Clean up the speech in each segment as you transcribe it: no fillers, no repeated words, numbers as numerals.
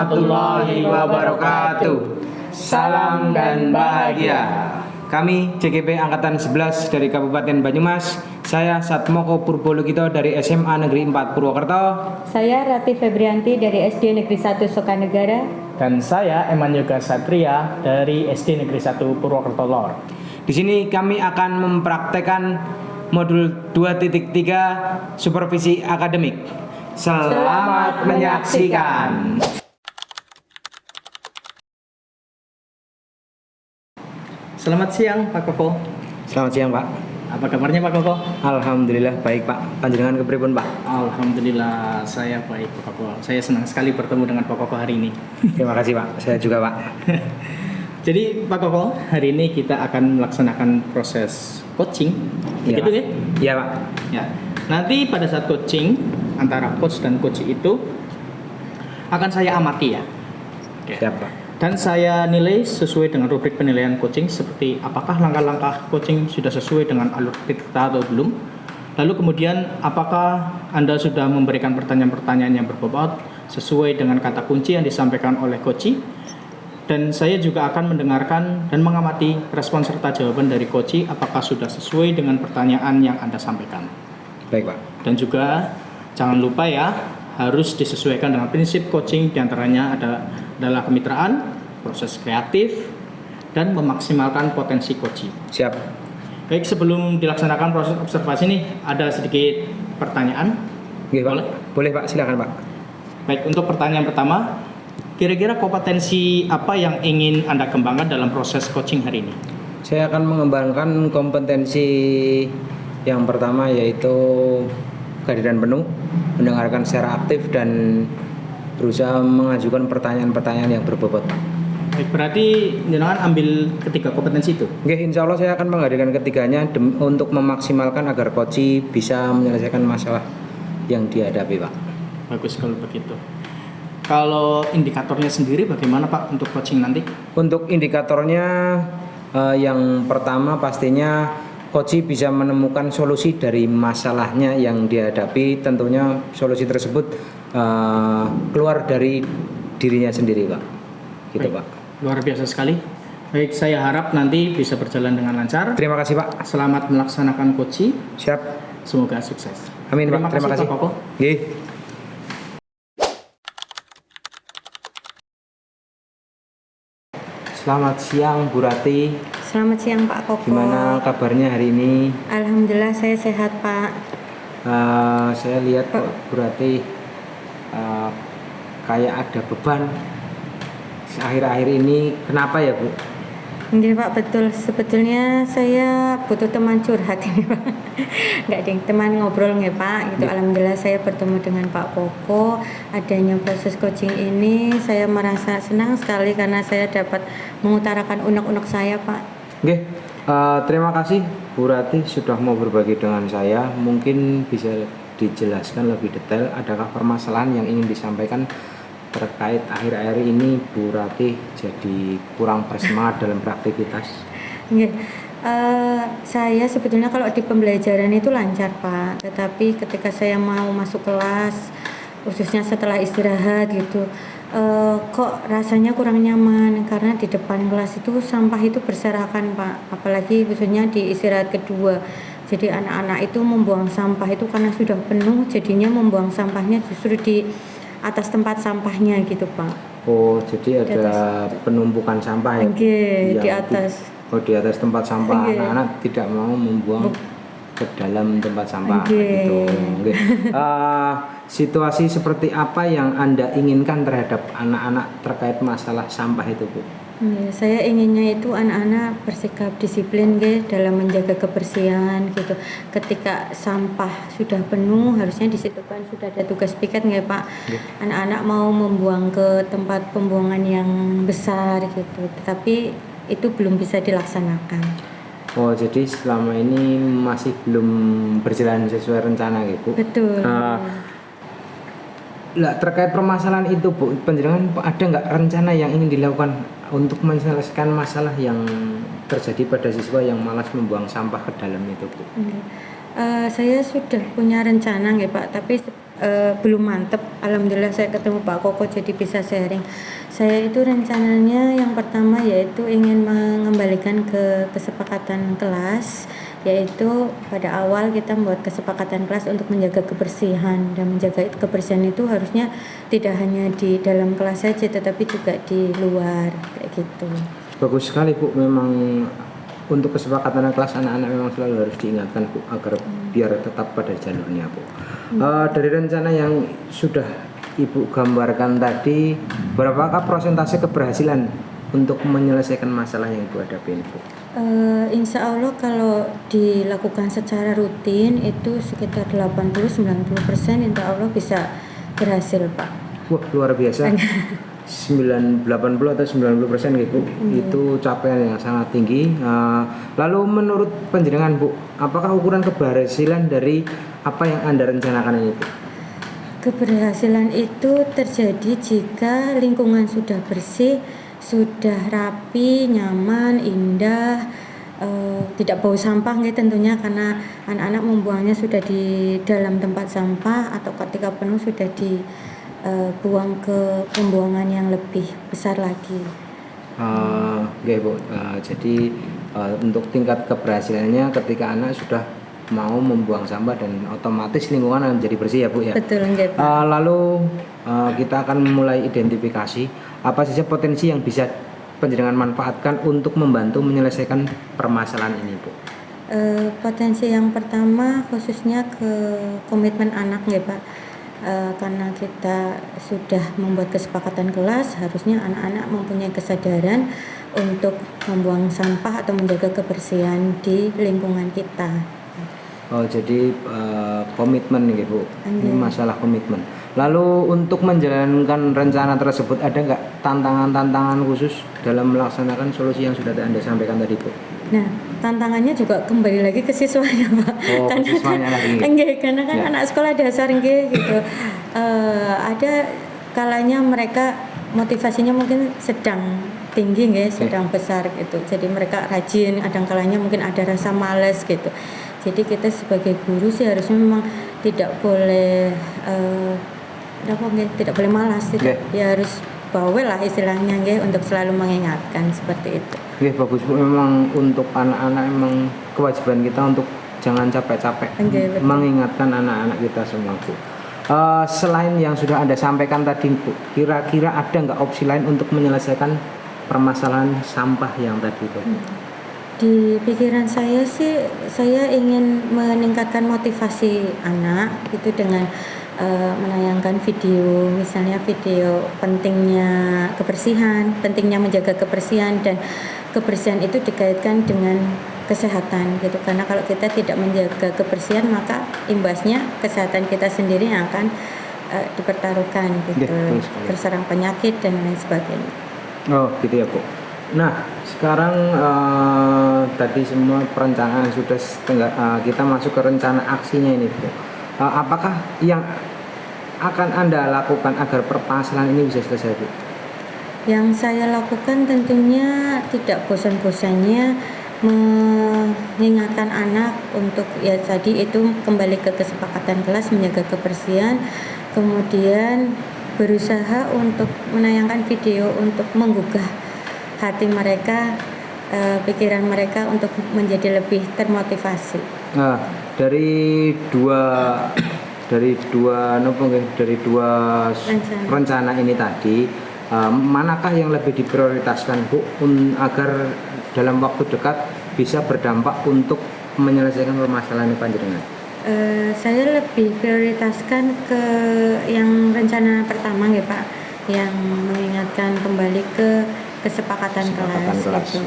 warahmatullahi wabarakatuh. Salam dan bahagia. Kami JGP Angkatan 11 dari Kabupaten Banyumas. Saya Satmoko Purbologito dari SMA Negeri 4 Purwokerto. Saya Rati Febrianti dari SD Negeri 1 Sokanegara. Dan saya Eman Yoga Satria dari SD Negeri 1 Purwokerto Lor. Di sini kami akan mempraktekkan modul 2.3 supervisi akademik. Selamat menyaksikan. Selamat siang Pak Koko. Selamat siang, Pak. Apa kabarnya Pak Koko? Alhamdulillah baik, Pak. Panjenengan kepripun, Pak? Alhamdulillah saya baik Pak Koko. Saya senang sekali bertemu dengan Pak Koko hari ini. Terima kasih, Pak. Saya juga, Pak. Jadi Pak Koko, hari ini kita akan melaksanakan proses coaching. Iya, Begitu Pak. ya? Iya, Pak. Ya. Nanti pada saat coaching antara coach dan coach itu akan saya amati ya. Oke. Siap, Pak. Dan saya nilai sesuai dengan rubrik penilaian coaching seperti apakah langkah-langkah coaching sudah sesuai dengan alur kita atau belum. Lalu kemudian apakah Anda sudah memberikan pertanyaan-pertanyaan yang berbobot sesuai dengan kata kunci yang disampaikan oleh coach. Dan saya juga akan mendengarkan dan mengamati respon serta jawaban dari coach apakah sudah sesuai dengan pertanyaan yang Anda sampaikan. Baik, Pak. Dan juga jangan lupa ya, harus disesuaikan dengan prinsip coaching, diantaranya adalah kemitraan, proses kreatif, dan memaksimalkan potensi coaching. Siap. Baik, sebelum dilaksanakan proses observasi nih, ada sedikit pertanyaan. Oke, Pak. Boleh? Boleh, Pak. Silakan, Pak. Baik, untuk pertanyaan pertama, kira-kira kompetensi apa yang ingin Anda kembangkan dalam proses coaching hari ini? Saya akan mengembangkan kompetensi yang pertama yaitu kehadiran penuh, mendengarkan secara aktif dan berusaha mengajukan pertanyaan-pertanyaan yang berbobot. Baik, berarti jenengan ambil ketiga kompetensi itu. Oke, insya Allah saya akan menghadirkan ketiganya untuk memaksimalkan agar coach bisa menyelesaikan masalah yang dihadapi, Pak. Bagus kalau begitu. Kalau indikatornya sendiri bagaimana Pak untuk coaching nanti? Untuk indikatornya yang pertama pastinya coach bisa menemukan solusi dari masalahnya yang dihadapi. Tentunya solusi tersebut keluar dari dirinya sendiri, Pak. Gitu, Baik, Pak. luar biasa sekali. Baik, saya harap nanti bisa berjalan dengan lancar. Terima kasih, Pak. Selamat melaksanakan coaching. Siap. Semoga sukses. Amin, Pak. Terima kasih. Pak Koko. Nggih. Selamat siang, Bu Rati. Selamat siang Pak Koko. Gimana kabarnya hari ini? Alhamdulillah saya sehat Pak. Saya lihat kok Bu Rati kayak ada beban akhir-akhir ini. Kenapa ya, Bu? Enggak Pak, betul. Sebetulnya saya butuh teman curhat ini Pak. Enggak ding, teman ngobrol nggak Pak. Gitu. Ya. Alhamdulillah saya bertemu dengan Pak Koko. Adanya proses coaching ini saya merasa senang sekali karena saya dapat mengutarakan unek-unek saya Pak. Oke, terima kasih Bu Rati sudah mau berbagi dengan saya. Mungkin bisa dijelaskan lebih detail adakah permasalahan yang ingin disampaikan terkait akhir-akhir ini Bu Rati jadi kurang bersemangat dalam beraktivitas? Saya sebetulnya kalau di pembelajaran itu lancar Pak, tetapi ketika saya mau masuk kelas, khususnya setelah istirahat gitu, kok rasanya kurang nyaman karena di depan kelas itu sampah itu berserakan Pak, apalagi khususnya di istirahat kedua. Jadi anak-anak itu membuang sampah itu karena sudah penuh, jadinya membuang sampahnya justru di atas tempat sampahnya gitu Pak. Oh, jadi ada penumpukan sampah ya? Di atas. Di atas tempat sampah. Oke. Anak-anak tidak mau membuang ke dalam tempat sampah gitu. Oke. Situasi seperti apa yang Anda inginkan terhadap anak-anak terkait masalah sampah itu, Bu? Saya inginnya itu anak-anak bersikap disiplin dalam menjaga kebersihan gitu. Ketika sampah sudah penuh, harusnya di situ kan sudah ada tugas piket Pak. Anak-anak mau membuang ke tempat pembuangan yang besar gitu, tetapi itu belum bisa dilaksanakan. Oh, jadi selama ini masih belum berjalan sesuai rencana gitu. Betul. Lah, terkait permasalahan itu, Bu, panjenengan ada nggak rencana yang ingin dilakukan untuk menyelesaikan masalah yang terjadi pada siswa yang malas membuang sampah ke dalam itu, Bu? Saya sudah punya rencana Pak, tapi belum mantep. Alhamdulillah saya ketemu Pak Koko jadi bisa sharing. Saya itu rencananya yang pertama yaitu ingin mengembalikan ke kesepakatan kelas, yaitu pada awal kita membuat kesepakatan kelas untuk menjaga kebersihan, dan menjaga kebersihan itu harusnya tidak hanya di dalam kelas saja tetapi juga di luar kayak gitu. Bagus sekali Bu, memang untuk kesepakatan kelas anak-anak memang selalu harus diingatkan Bu agar biar tetap pada jalurnya Bu. Dari rencana yang sudah Ibu gambarkan tadi, berapakah persentase keberhasilan untuk menyelesaikan masalah yang Ibu hadapi ini Bu? Insya Allah kalau dilakukan secara rutin itu sekitar 80-90% insya Allah bisa berhasil Pak. Wah luar biasa. 80 atau 90% gitu. Itu capaian yang sangat tinggi. Lalu menurut panjenengan Bu, apakah ukuran keberhasilan dari apa yang Anda rencanakan ini Bu? Keberhasilan itu terjadi jika lingkungan sudah bersih, sudah rapi, nyaman, indah, tidak bau sampah gitu tentunya, karena anak-anak membuangnya sudah di dalam tempat sampah atau ketika penuh sudah dibuang ke pembuangan yang lebih besar lagi. Oke Bu, jadi untuk tingkat keberhasilannya ketika anak sudah mau membuang sampah dan otomatis lingkungan akan menjadi bersih ya Bu ya. Betul nggih Pak. Lalu kita akan mulai identifikasi apa saja potensi yang bisa panjenengan manfaatkan untuk membantu menyelesaikan permasalahan ini Bu. Potensi yang pertama khususnya ke komitmen anak ya Pak. Karena kita sudah membuat kesepakatan kelas, harusnya anak-anak mempunyai kesadaran untuk membuang sampah atau menjaga kebersihan di lingkungan kita. Jadi komitmen gitu Bu. Ini masalah komitmen. Lalu untuk menjalankan rencana tersebut ada nggak tantangan-tantangan khusus dalam melaksanakan solusi yang sudah Anda sampaikan tadi Bu? Nah, tantangannya juga kembali lagi ke siswanya Pak. Karena siswanya lagi. Karena kan anak sekolah dasar gitu. Ada kalanya mereka motivasinya mungkin sedang tinggi sedang besar gitu. Jadi mereka rajin, kadang kalanya mungkin ada rasa malas gitu. Jadi kita sebagai guru sih harusnya memang tidak boleh tidak boleh malas, ya harus bawel lah istilahnya untuk selalu mengingatkan seperti itu. Bagus Bu, memang untuk anak-anak memang kewajiban kita untuk jangan capek-capek mengingatkan anak-anak kita semua Bu. Selain yang sudah Anda sampaikan tadi Bu, kira-kira ada nggak opsi lain untuk menyelesaikan permasalahan sampah yang tadi Bu? Di pikiran saya sih, saya ingin meningkatkan motivasi anak itu dengan menayangkan video, misalnya video pentingnya kebersihan, pentingnya menjaga kebersihan, dan kebersihan itu dikaitkan dengan kesehatan gitu. Karena kalau kita tidak menjaga kebersihan maka imbasnya kesehatan kita sendiri yang akan dipertaruhkan gitu, terserang penyakit dan lain sebagainya. Oh gitu ya Bu. Nah sekarang tadi semua perencanaan sudah kita masuk ke rencana aksinya ini Bu. Apakah yang akan Anda lakukan agar permasalahan ini bisa selesai Bu? Yang saya lakukan tentunya tidak bosan-bosannya mengingatkan anak untuk ya tadi itu kembali ke kesepakatan kelas, menjaga kebersihan, kemudian berusaha untuk menayangkan video untuk menggugah hati mereka, pikiran mereka untuk menjadi lebih termotivasi. Nah, dari dua rencana ini tadi, manakah yang lebih diprioritaskan Bu agar dalam waktu dekat bisa berdampak untuk menyelesaikan permasalahan panjenengan? Saya lebih prioritaskan ke yang rencana pertama ya Pak, yang mengingatkan kembali ke kesepakatan kelas. Gitu.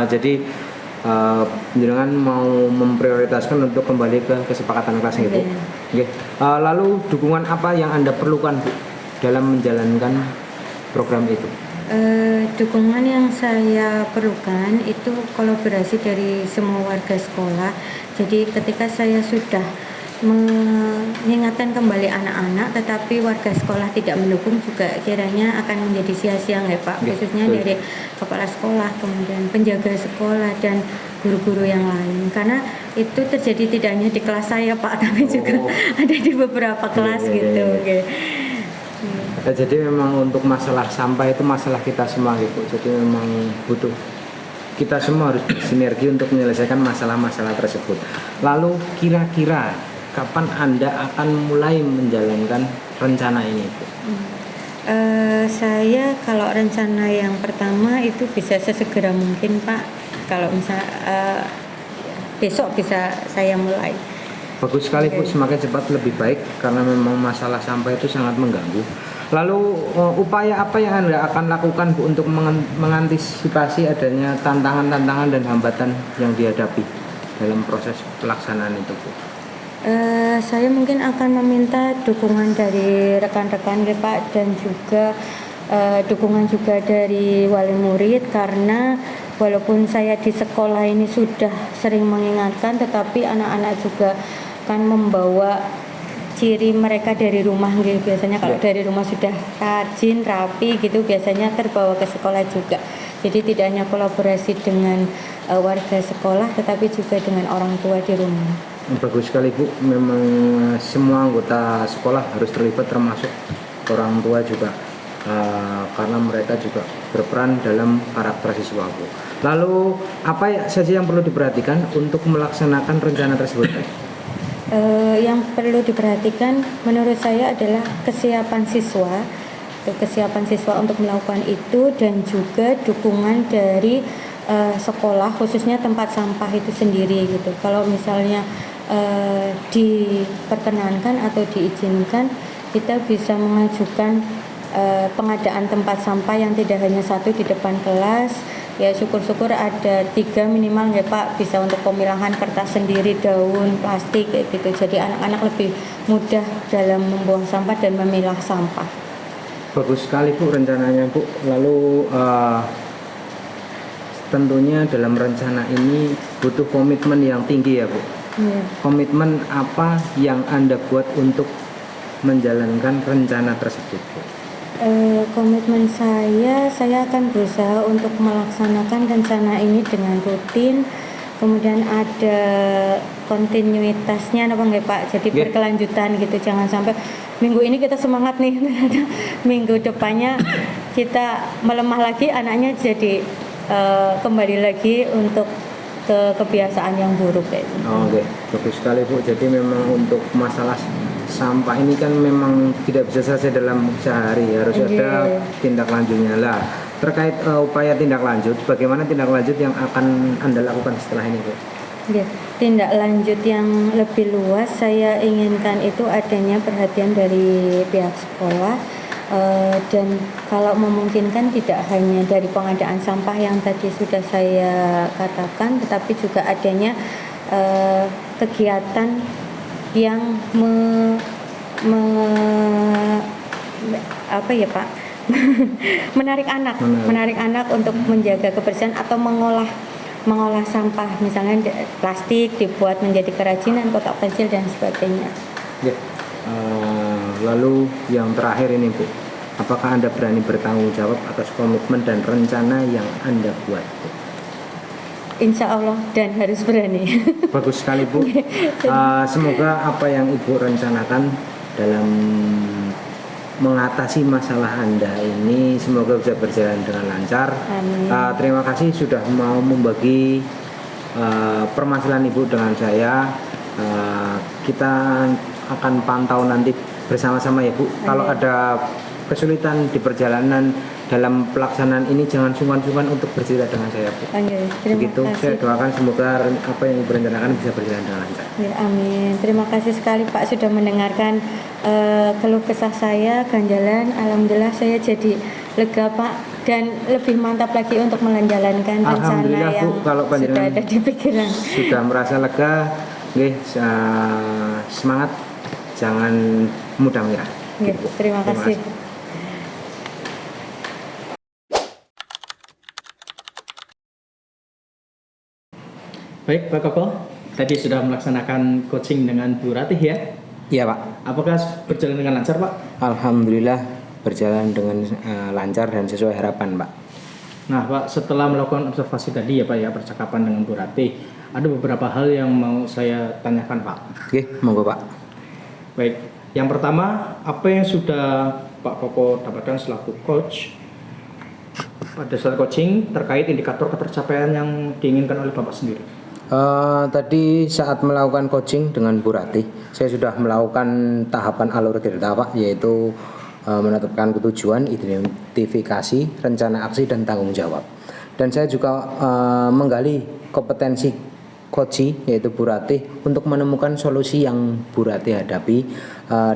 Jadi panjenengan mau memprioritaskan untuk kembali ke kesepakatan kelas gitu. Lalu dukungan apa yang Anda perlukan Bu dalam menjalankan program itu? Dukungan yang saya perlukan itu kolaborasi dari semua warga sekolah. Jadi ketika saya sudah mengingatkan kembali anak-anak, tetapi warga sekolah tidak mendukung juga kiranya akan menjadi sia-sia nggak Pak, Ya, khususnya betul. dari kepala sekolah, kemudian penjaga sekolah dan guru-guru yang lain, karena itu terjadi tidak hanya di kelas saya Pak, tapi juga ada di beberapa kelas Iya, iya, gitu. iya. Oke. Jadi memang untuk masalah sampah itu masalah kita semua gitu. Jadi memang butuh kita semua harus bersinergi untuk menyelesaikan masalah-masalah tersebut. Lalu kira-kira kapan Anda akan mulai menjalankan rencana ini, Bu? Saya kalau rencana yang pertama itu bisa sesegera mungkin Pak. Kalau misal besok bisa saya mulai. Bagus sekali Bu, Oke. semakin cepat lebih baik karena memang masalah sampah itu sangat mengganggu. Lalu upaya apa yang Anda akan lakukan Bu untuk mengantisipasi adanya tantangan-tantangan dan hambatan yang dihadapi dalam proses pelaksanaan itu Bu? Saya mungkin akan meminta dukungan dari rekan-rekan ya, Pak, dan juga dukungan juga dari wali murid, karena walaupun saya di sekolah ini sudah sering mengingatkan, tetapi anak-anak juga kan membawa ciri mereka dari rumah gitu. Biasanya kalau dari rumah sudah rajin, rapi gitu, biasanya terbawa ke sekolah juga. Jadi tidak hanya kolaborasi dengan warga sekolah, tetapi juga dengan orang tua di rumah. Bagus sekali Bu, memang semua anggota sekolah harus terlibat termasuk orang tua juga. Karena mereka juga berperan dalam karakter siswa Bu. Lalu apa saja yang perlu diperhatikan untuk melaksanakan rencana tersebut? Yang perlu diperhatikan menurut saya adalah kesiapan siswa untuk melakukan itu, dan juga dukungan dari sekolah, khususnya tempat sampah itu sendiri gitu. Kalau misalnya diperkenankan atau diizinkan, kita bisa mengajukan pengadaan tempat sampah yang tidak hanya satu di depan kelas. Ya syukur-syukur ada 3 minimal ya Pak, bisa untuk pemilahan kertas sendiri, daun, plastik kayak gitu. Jadi anak-anak lebih mudah dalam membuang sampah dan memilah sampah. Bagus sekali Bu rencananya Bu. Lalu tentunya dalam rencana ini butuh komitmen yang tinggi ya Bu. Iya. Komitmen apa yang Anda buat untuk menjalankan rencana tersebut Bu? Komitmen saya akan berusaha untuk melaksanakan rencana ini dengan rutin, kemudian ada kontinuitasnya apa enggak Pak, jadi berkelanjutan gitu, jangan sampai minggu ini kita semangat nih, minggu depannya kita melemah lagi, anaknya jadi kembali lagi untuk ke kebiasaan yang buruk kayak gitu. Oke, bagus sekali Bu. Jadi memang untuk masalah sampah ini kan memang tidak bisa selesai dalam sehari, harus ada tindak lanjutnya lah. Terkait upaya tindak lanjut, bagaimana tindak lanjut yang akan Anda lakukan setelah ini Bu? Ya, tindak lanjut yang lebih luas saya inginkan itu adanya perhatian dari pihak sekolah, dan kalau memungkinkan tidak hanya dari pengadaan sampah yang tadi sudah saya katakan, tetapi juga adanya kegiatan yang apa ya Pak, menarik anak untuk menjaga kebersihan atau mengolah sampah, misalnya plastik dibuat menjadi kerajinan, kotak pensil dan sebagainya. Ya. Lalu yang terakhir ini Bu, apakah Anda berani bertanggung jawab atas komitmen dan rencana yang Anda buat Bu? Insya Allah, dan harus berani. Bagus sekali Bu. Semoga apa yang Ibu rencanakan dalam mengatasi masalah Anda ini semoga bisa berjalan dengan lancar. Amin. Terima kasih sudah mau membagi permasalahan Ibu dengan saya. Kita akan pantau nanti bersama-sama ya Bu. Kalau ada kesulitan di perjalanan dalam pelaksanaan ini, jangan sungkan-sungkan untuk bercerita dengan saya Bu. Begitu, saya doakan semoga apa yang Ibu rencanakan bisa berjalan dengan lancar. Ya, amin. Terima kasih sekali Pak sudah mendengarkan keluh kesah saya, ganjalan. Alhamdulillah saya jadi lega Pak, dan lebih mantap lagi untuk menjalankan rencana yang Bu, kalau sudah ada di pikiran. Sudah merasa lega, semangat, jangan mudah menyerah. Ya, terima kasih. Baik Pak Koko, tadi sudah melaksanakan coaching dengan Bu Ratih ya. Iya Pak. Apakah berjalan dengan lancar Pak? Alhamdulillah berjalan dengan lancar dan sesuai harapan Pak. Nah Pak, setelah melakukan observasi tadi ya Pak ya, percakapan dengan Bu Ratih, ada beberapa hal yang mau saya tanyakan Pak. Oke, monggo Pak. Baik, yang pertama, apa yang sudah Pak Koko dapatkan selaku coach pada saat coaching terkait indikator ketercapaian yang diinginkan oleh Bapak sendiri? Tadi saat melakukan coaching dengan Bu Ratih, saya sudah melakukan tahapan alur tirta Pak, yaitu menetapkan tujuan, identifikasi, rencana aksi dan tanggung jawab. Dan saya juga menggali kompetensi coach yaitu Bu Ratih untuk menemukan solusi yang Bu Ratih hadapi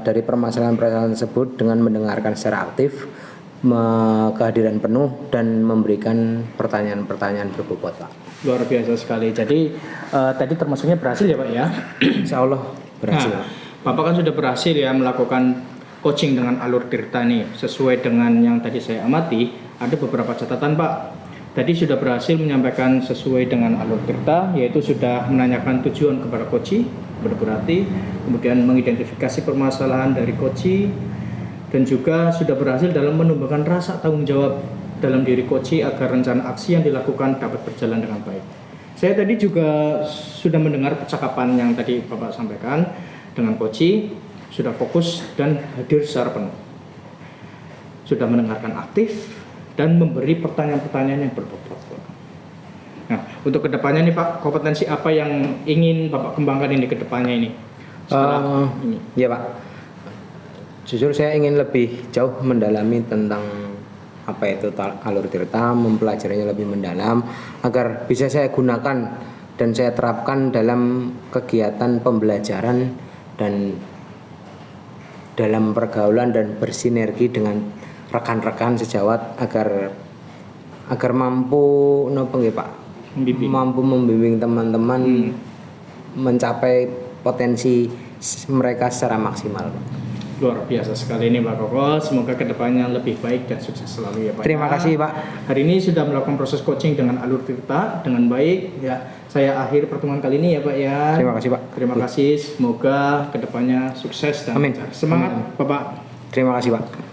dari permasalahan-permasalahan tersebut dengan mendengarkan secara aktif, kehadiran penuh dan memberikan pertanyaan-pertanyaan berbobot Pak. Luar biasa sekali. Jadi tadi termasuknya berhasil ya Pak ya? Insya Allah berhasil. Nah, Bapak kan sudah berhasil ya melakukan coaching dengan alur tirta nih. Sesuai dengan yang tadi saya amati, ada beberapa catatan Pak. Tadi sudah berhasil menyampaikan sesuai dengan alur tirta, yaitu sudah menanyakan tujuan kepada coach, kepada Bu Ratih, kemudian mengidentifikasi permasalahan dari coach, dan juga sudah berhasil dalam menumbuhkan rasa tanggung jawab dalam diri coach agar rencana aksi yang dilakukan dapat berjalan dengan baik. Saya tadi juga sudah mendengar percakapan yang tadi Bapak sampaikan dengan coach, sudah fokus dan hadir secara penuh. Sudah mendengarkan aktif dan memberi pertanyaan-pertanyaan yang berbobot. Nah, untuk kedepannya nih Pak, kompetensi apa yang ingin Bapak kembangkan ini kedepannya ini? Setelah ini. Ya Pak, jujur saya ingin lebih jauh mendalami tentang apa itu alur tirta, mempelajarinya lebih mendalam agar bisa saya gunakan dan saya terapkan dalam kegiatan pembelajaran dan dalam pergaulan dan bersinergi dengan rekan-rekan sejawat agar mampu Pak, mampu membimbing teman-teman mencapai potensi mereka secara maksimal Pak. Luar biasa sekali ini Pak Koko. Semoga kedepannya lebih baik dan sukses selalu ya Pak. Terima kasih Pak. Hari ini sudah melakukan proses coaching dengan alur tirta dengan baik. Ya, saya akhiri pertemuan kali ini ya Pak ya. Terima kasih Pak. Terima kasih. Semoga kedepannya sukses dan Amin. lancar. Semangat Amin. Bapak. Terima kasih Pak.